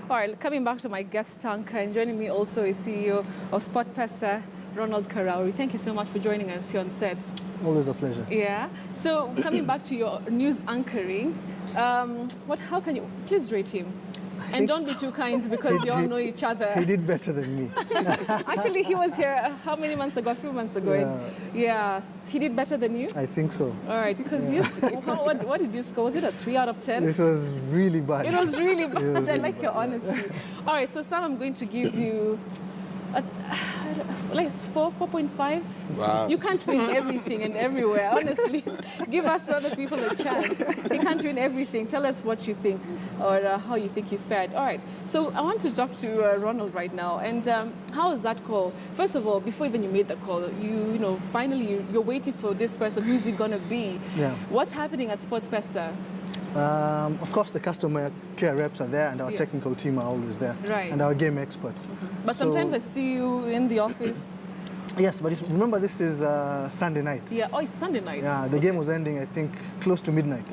All right, coming back to my guest anchor, and joining me also is CEO of SportPesa, Ronald Karauri. Thank you so much for joining us here on set. Always a pleasure. Yeah. So coming back to your news anchoring, how can you please rate him? And don't be too kind because you all know each other. He did better than me. Actually, he was here how many months ago? A few months ago. Yeah. He did better than you? I think so. All right, because what did you score? Was it a 3 out of 10? It was really bad. It was really bad. Was I really like bad, your honesty. All right, so Sam, I'm going to give you like 4.5. Wow. You can't win everything and everywhere, honestly. Give us other people a chance. You can't win everything. Tell us what you think or how you think you fared. All right, so I want to talk to Ronald right now. And how was that call? First of all, before even you made the call, you know, finally you're waiting for this person. Who's it going to be? Yeah. What's happening at SportPesa? Of course, the customer care reps are there, and our technical team are always there, right, and our game experts. But sometimes I see you in the office. Yes, but remember this is Sunday night. Yeah, oh, it's Sunday night. Yeah, the game was ending, I think, close to midnight.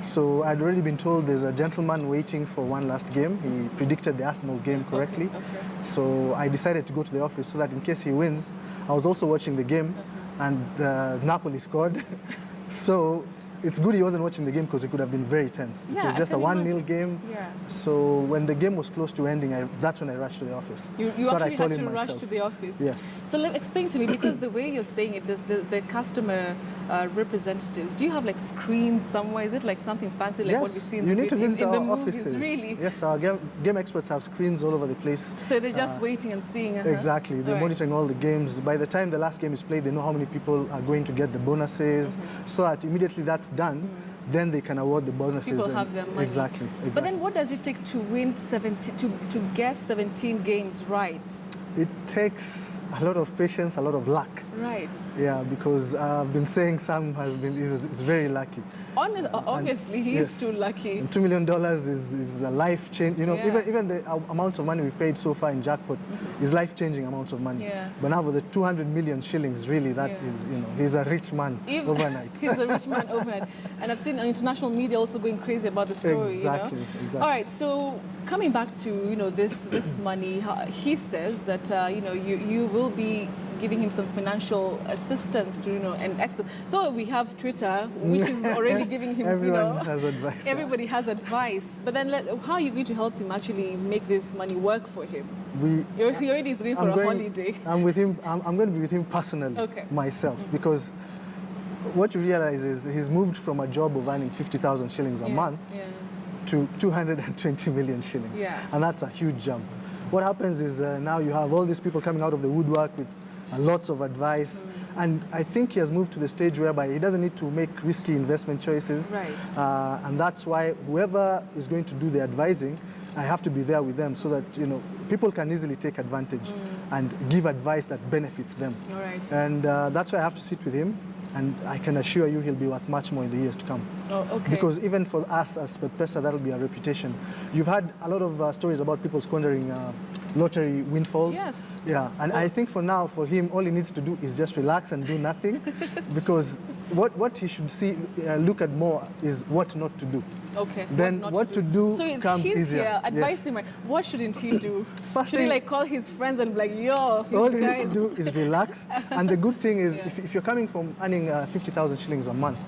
So I'd already been told there's a gentleman waiting for one last game. He predicted the Arsenal game correctly. Okay. So I decided to go to the office so that in case he wins, I was also watching the game, and Napoli scored. So it's good he wasn't watching the game because it could have been very tense. Yeah, it was just a 1-0 game. Yeah. So when the game was close to ending, that's when I rushed to the office. You so actually had to rush to the office? Yes. So explain to me, because the way you're saying it, there's the customer representatives. Do you have like screens somewhere? Is it like something fancy like what we see in you need to visit in our the movies? offices. Really? Yes, our game experts have screens all over the place. So they're just waiting and seeing. Exactly. They're monitoring all the games. By the time the last game is played, they know how many people are going to get the bonuses, so that immediately that's done. Then they can award the bonuses. People have their money. Exactly. But then what does it take to win 17, to guess 17 games right? It takes a lot of patience, a lot of luck. Right. Yeah, because I've been saying Sam is very lucky. Obviously, he is too lucky. And $2 million is a life change. You know, even the amounts of money we've paid so far in jackpot is life-changing amounts of money. Yeah. But now with the 200 million shillings, really, that is, you know, he's a rich man overnight. He's a rich man overnight. And I've seen international media also going crazy about the story. Exactly, you know? exactly. All right, so coming back to, you know, this money, he says that, you know, you will be giving him some financial assistance to, you know, and expert. Though we have Twitter, which is already giving him, Everyone has advice. Everybody has advice. But then how are you going to help him actually make this money work for him? He already is going for a holiday. I'm with him. I'm going to be with him personally, myself, because what you realize is he's moved from a job of earning 50,000 shillings a month to 220 million shillings. And that's a huge jump. What happens is now you have all these people coming out of the woodwork with lots of advice, and I think he has moved to the stage whereby he doesn't need to make risky investment choices. Right. And that's why whoever is going to do the advising, I have to be there with them so that, you know, people can easily take advantage and give advice that benefits them. All right. And that's why I have to sit with him, and I can assure you he'll be worth much more in the years to come. Oh, okay. Because even for us as SportPesa, that'll be a reputation. You've had a lot of stories about people squandering lottery windfalls. Yes. Yeah, and I think for now, for him, all he needs to do is just relax and do nothing, because what he should look at more is what not to do. Okay. Then what to do so comes he's easier. Here, advise him. What shouldn't he do? First Should he like call his friends and be like, yo, all he needs to do is relax. And the good thing is, if you're coming from earning 50,000 shillings a month,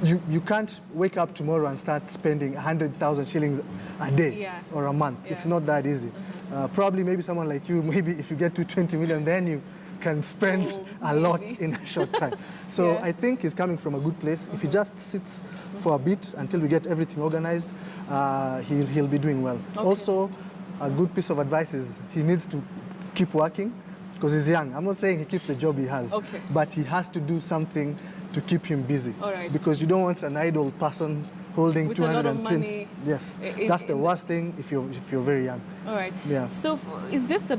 you can't wake up tomorrow and start spending 100,000 shillings a day or a month. It's not that easy. Probably maybe someone like you, maybe if you get to 20 million, then you can spend a lot in a short time. So I think he's coming from a good place. If he just sits for a bit until we get everything organized, he'll be doing well. Also, a good piece of advice is he needs to keep working because he's young. I'm not saying he keeps the job he has, but he has to do something to keep him busy. Because you don't want an idle person holding with 220. a lot of money. Yes, that's the worst thing if you're very young. All right. Yeah. So is this the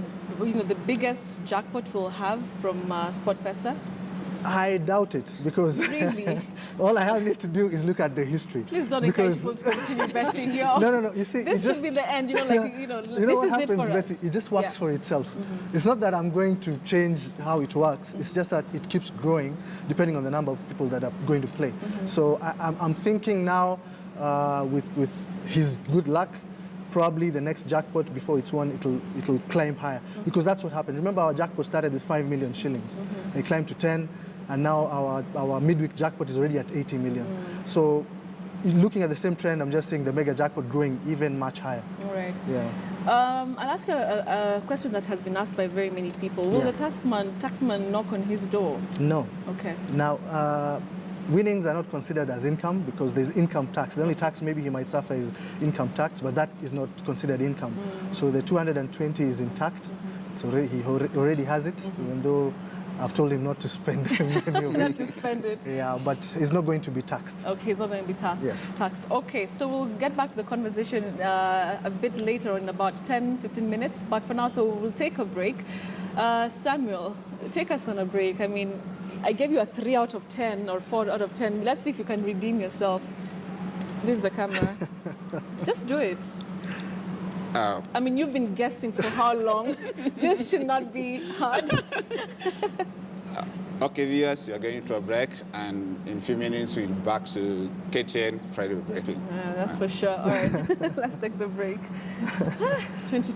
biggest jackpot we'll have from SportPesa? I doubt it, because really? all I need to do is look at the history. Please don't encourage people to continue betting here. No. You see, this should be the end. You know, like you know this what is happens, it for Betty? us. It just works for itself. It's not that I'm going to change how it works. It's just that it keeps growing depending on the number of people that are going to play. So I'm thinking now, with his good luck, probably the next jackpot before it's won, it'll climb higher, because that's what happened. Remember, our jackpot started with 5 million shillings. They climbed to 10, and now our midweek jackpot is already at 80 million. So looking at the same trend, I'm just seeing the mega jackpot growing even much higher. All right. Yeah. I'll ask a question that has been asked by very many people. Will the taxman knock on his door? No. Okay. Now, winnings are not considered as income because there's income tax. The only tax maybe he might suffer is income tax, but that is not considered income. So the 220 is intact. So he already has it, even though I've told him not to spend any of it. Not to spend it. Yeah, but he's not going to be taxed. Okay, he's not going to be taxed. Yes. Taxed. Okay, so we'll get back to the conversation a bit later in about 10, 15 minutes. But for now, though, we'll take a break. Samuel, take us on a break. I mean, I gave you a 3 out of 10 or 4 out of 10. Let's see if you can redeem yourself. This is the camera. Just do it. I mean, you've been guessing for how long? This should not be hard. Okay, viewers, we are going to a break, and in a few minutes we'll be back to KTN Friday Briefing. That's for sure. All right, let's take the break. 20